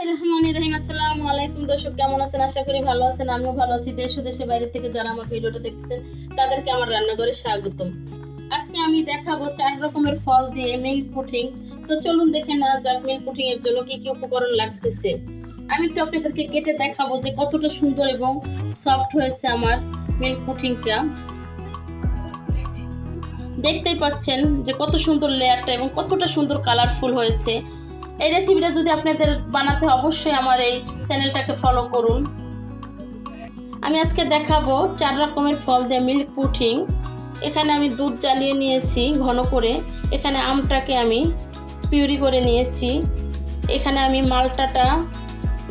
বিসমিল্লাহিররহমানিররহিম। আসসালামু আলাইকুম দর্শক, কেমন আছেন? আশা করি ভালো আছেন। আমিও ভালো আছি। দেশ ও দেশের বাইরে থেকে যারা আমার ভিডিওটা দেখতেছেন তাদেরকে আমার রান্নাঘরে স্বাগতম। আজকে আমি দেখাবো 4 রকমের ফল দিয়ে মিল্ক পুডিং। তো চলুন দেখে নেওয়া যাক মিল্ক পুডিং এর জন্য কি কি উপকরণ লাগতেছে। আমি একটু আপনাদেরকে কেটে দেখাবো যে কতটা সুন্দর এবং সফট হয়েছে আমার মিল্ক পুডিংটা। দেখতেই পাচ্ছেন যে কত সুন্দর লেয়ারটা এবং কতটা সুন্দর কালারফুল হয়েছে। এই রেসিপিটা যদি আপনাদের বানাতে অবশ্যই আমার এই চ্যানেলটাকে ফলো করুন। আমি আজকে দেখাবো 4 রকমের ফল দিয়ে মিল্ক পুডিং। এখানে আমি দুধ জ্বালিয়ে নিয়েছি ঘন করে। এখানে আমটাকে আমি পিউরি করে নিয়েছি। এখানে আমি মালটাটা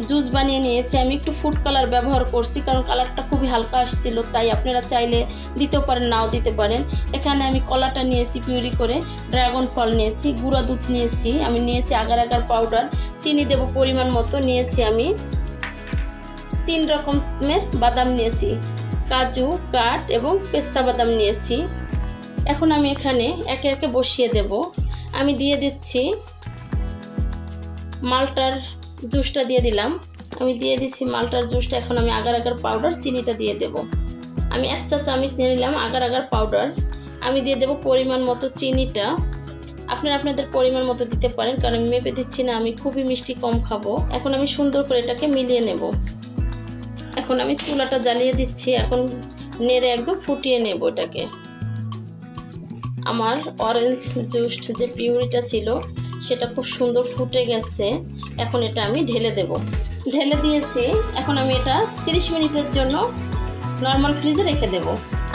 জুস বানিয়ে নিয়েছি। আমি একটু ফুড কালার ব্যবহার করছি কারণ কালারটা খুবই হালকা আসছিল, তাই আপনারা চাইলে দিতেও পারেন, নাও দিতে পারেন। এখানে আমি কলাটা নিয়েছি পিউরি করে, ড্রাগন ফল নিয়েছি, গুঁড়া দুধ নিয়েছি, আমি নিয়েছি আগার আগার পাউডার, চিনি দেব পরিমাণ মতো, নিয়েছি আমি 3 রকমের বাদাম নিয়েছি, কাজু, কাঠ এবং পেস্তা বাদাম নিয়েছি। এখন আমি এখানে একে একে বসিয়ে দেব। আমি দিয়ে দিচ্ছি মালটার জুসটা দিয়ে দিলাম। আমি দিয়ে দিচ্ছি মালটার জুসটা। এখন আমি আগার আগার পাউডার, চিনিটা দিয়ে দেব। আমি 1 চা চামচ নিয়ে নিলাম আগার আগার পাউডার। আমি দিয়ে দেব পরিমাণ মতো চিনিটা। আপনারা আপনাদের পরিমাণ মতো দিতে পারেন কারণ আমি মেপে দিচ্ছি না, আমি খুবই মিষ্টি কম খাবো। এখন আমি সুন্দর করে এটাকে মিলিয়ে নেব। এখন আমি চুলাটা জ্বালিয়ে দিচ্ছি। এখন নেড়ে একদম ফুটিয়ে নেব এটাকে। আমার অরেঞ্জ জুস যে পিউরিটা ছিল সেটা খুব সুন্দর ফুটে গেছে। এখন এটা আমি ঢেলে দেব। ঢেলে দিয়েছি। এখন আমি এটা 30 মিনিটের জন্য নর্মাল ফ্রিজে রেখে দেব।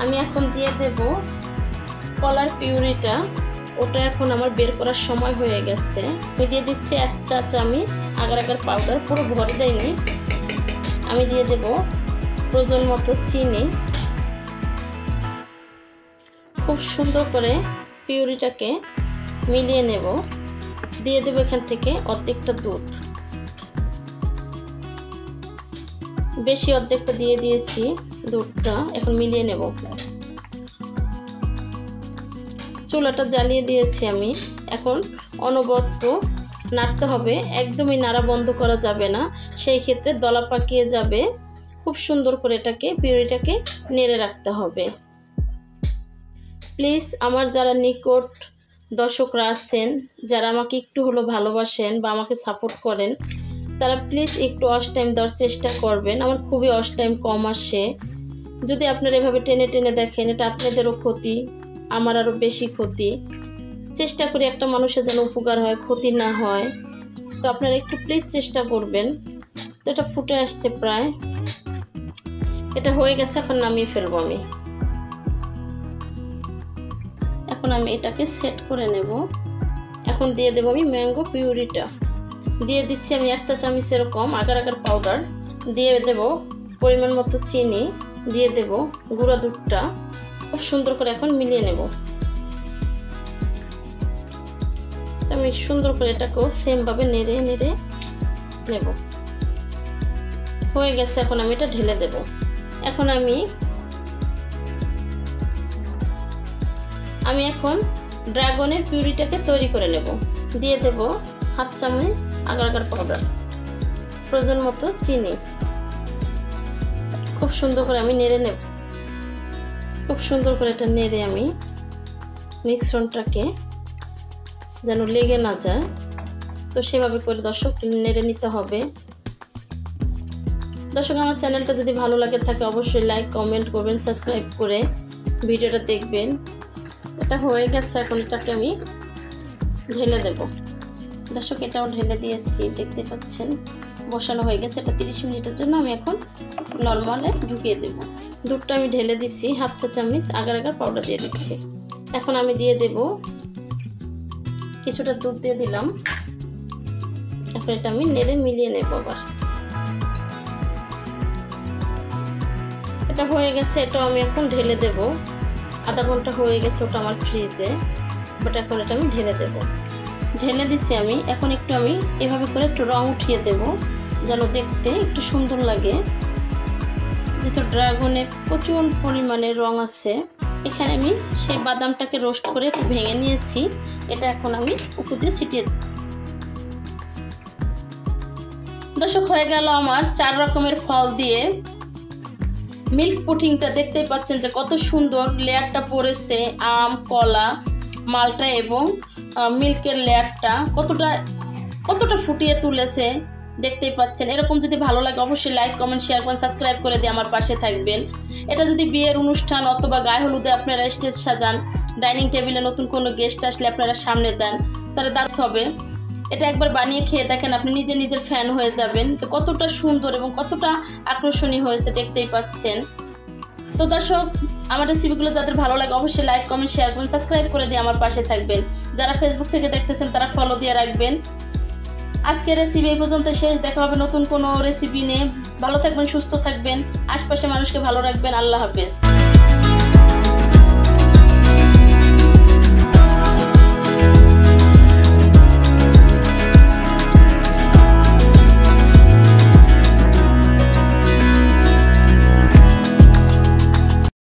আমি এখন দিয়ে দেব কলার পিউরিটা। ওটা এখন আমার বের করার সময় হয়ে গেছে। আমি দিয়ে দিচ্ছি 1 চা চামচ আগার আগার পাউডার, পুরো ভরে দেয়নি। আমি দিয়ে দেব প্রয়োজন মতো চিনি। খুব সুন্দর করে পিউরিটাকে মিলিয়ে নেব। দিয়ে দেব এখান থেকে অর্ধেকটা দুধ, বেশি অর্ধেকটা দিয়ে দিয়েছি দুধটা। এখন মিলিয়ে নেব। চুলাটা জ্বালিয়ে দিয়েছি আমি। এখন অনবরত নাড়তে হবে, একদমই নাড়া বন্ধ করা যাবে না, সেই ক্ষেত্রে দলা পাকিয়ে যাবে। খুব সুন্দর করে এটাকে পিউরিটাকে নেড়ে রাখতে হবে। প্লিজ আমার যারা নিকট দর্শকরা আছেন, যারা আমাকে একটু হলো ভালোবাসেন বা আমাকে সাপোর্ট করেন, তারা প্লিজ একটু ওয়াচ টাইম দেওয়ার চেষ্টা করবেন। আমার খুবই ওয়াচ টাইম কম আসে। যদি আপনারা এভাবে টেনে টেনে দেখেন, এটা আপনাদেরও ক্ষতি, আমার আরও বেশি ক্ষতি। চেষ্টা করি একটা মানুষের যেন উপকার হয়, ক্ষতি না হয়। তো আপনারা একটু প্লিজ চেষ্টা করবেন। তো এটা ফুটে আসছে প্রায়, এটা হয়ে গেছে। এখন নামিয়ে ফেলবো আমি। এখন আমি এটাকে সেট করে নেব। এখন দিয়ে দেবো আমি ম্যাঙ্গো পিউরিটা। দিয়ে দিচ্ছি আমি 1 চা চামচ এরকম আগার আগার পাউডার। দিয়ে দেব পরিমাণ মতো চিনি। দিয়ে দেব গুঁড়া দুধটা। খুব সুন্দর করে এখন মিলিয়ে নেব। আমি সুন্দর করে এটাকেও সেমভাবে নেড়ে নেড়ে নেব। হয়ে গেছে। এখন আমি এটা ঢেলে দেব। এখন আমি এখন ড্রাগনের পিউরিটাকে তৈরি করে নেব। দিয়ে দেব 1/2 চামচ আগার আগার পাউডার, প্রয়োজন মতো চিনি। খুব সুন্দর করে আমি নেড়ে নেব। খুব সুন্দর করে এটা নেড়ে আমি মিশ্রণটাকে যেন লেগে না যায়, তো সেভাবে করে দর্শক নেড়ে নিতে হবে। দর্শক আমার চ্যানেলটা যদি ভালো লাগে থাকে অবশ্যই লাইক কমেন্ট করবেন, সাবস্ক্রাইব করে ভিডিওটা দেখবেন। এটা হয়ে গেছে। এখন এটাকে আমি ঢেলে দেব। দর্শক এটাও ঢেলে দিয়েছি, দেখতে পাচ্ছেন বসানো হয়ে গেছে। এটা 30 মিনিটের জন্য আমি এখন নর্মালে ঢুকিয়ে দেব। দুধটা আমি ঢেলে দিচ্ছি, 1/2 চা চামচ আগার আগার পাউডার দিয়ে দিচ্ছি। এখন আমি দিয়ে দেব কিছুটা দুধ দিয়ে দিলাম। এখন এটা আমি নেড়ে মিলিয়ে নেব আবার। এটা হয়ে গেছে। এটাও আমি এখন ঢেলে দেব। আধা ঘন্টা হয়ে গেছে ওটা আমার ফ্রিজে, বাট এখন এটা আমি ঢেলে দেব। ঢেলে দিচ্ছি আমি। এখন একটু আমি এভাবে করে একটু রং উঠিয়ে দেব যেন দেখতে একটু সুন্দর লাগে। যেহেতু ড্রাগনে প্রচুর পরিমাণে রং আছে, এখানে আমি সেই বাদামটাকে রোস্ট করে একটু ভেঙে নিয়েছি। এটা এখন আমি উপর দিয়ে ছিটিয়ে দর্শক, হয়ে গেল আমার 4 রকমের ফল দিয়ে মিল্ক পুডিংটা। দেখতেই পাচ্ছেন যে কত সুন্দর লেয়ারটা পড়েছে, আম, কলা, মালটা এবং মিল্কের লেয়ারটা কতটা ফুটিয়ে তুলেছে দেখতেই পাচ্ছেন। এরকম যদি ভালো লাগে অবশ্যই লাইক, কমেন্ট, শেয়ার করেন, সাবস্ক্রাইব করে দিয়ে আমার পাশে থাকবেন। এটা যদি বিয়ের অনুষ্ঠান অথবা গায়ে হলুদে আপনারা স্টেজ সাজান, ডাইনিং টেবিলে নতুন কোনো গেস্ট আসলে আপনারা সামনে দেন, তাহলে দারুণ হবে। এটা একবার বানিয়ে খেয়ে দেখেন, আপনি নিজের ফ্যান হয়ে যাবেন যে কতটা সুন্দর এবং কতটা আকর্ষণীয় হয়েছে দেখতেই পাচ্ছেন। তো দর্শক, আমার রেসিপিগুলো যাদের ভালো লাগে অবশ্যই লাইক, কমেন্ট, শেয়ার করুন, সাবস্ক্রাইব করে দিয়ে আমার পাশে থাকবেন। যারা ফেসবুক থেকে দেখতেছেন তারা ফলো দিয়ে রাখবেন। আজকের রেসিপি এই পর্যন্ত শেষ। দেখা হবে নতুন কোনো রেসিপি নিয়ে। ভালো থাকবেন, সুস্থ থাকবেন, আশপাশে মানুষকে ভালো রাখবেন। আল্লাহ হাফেজ।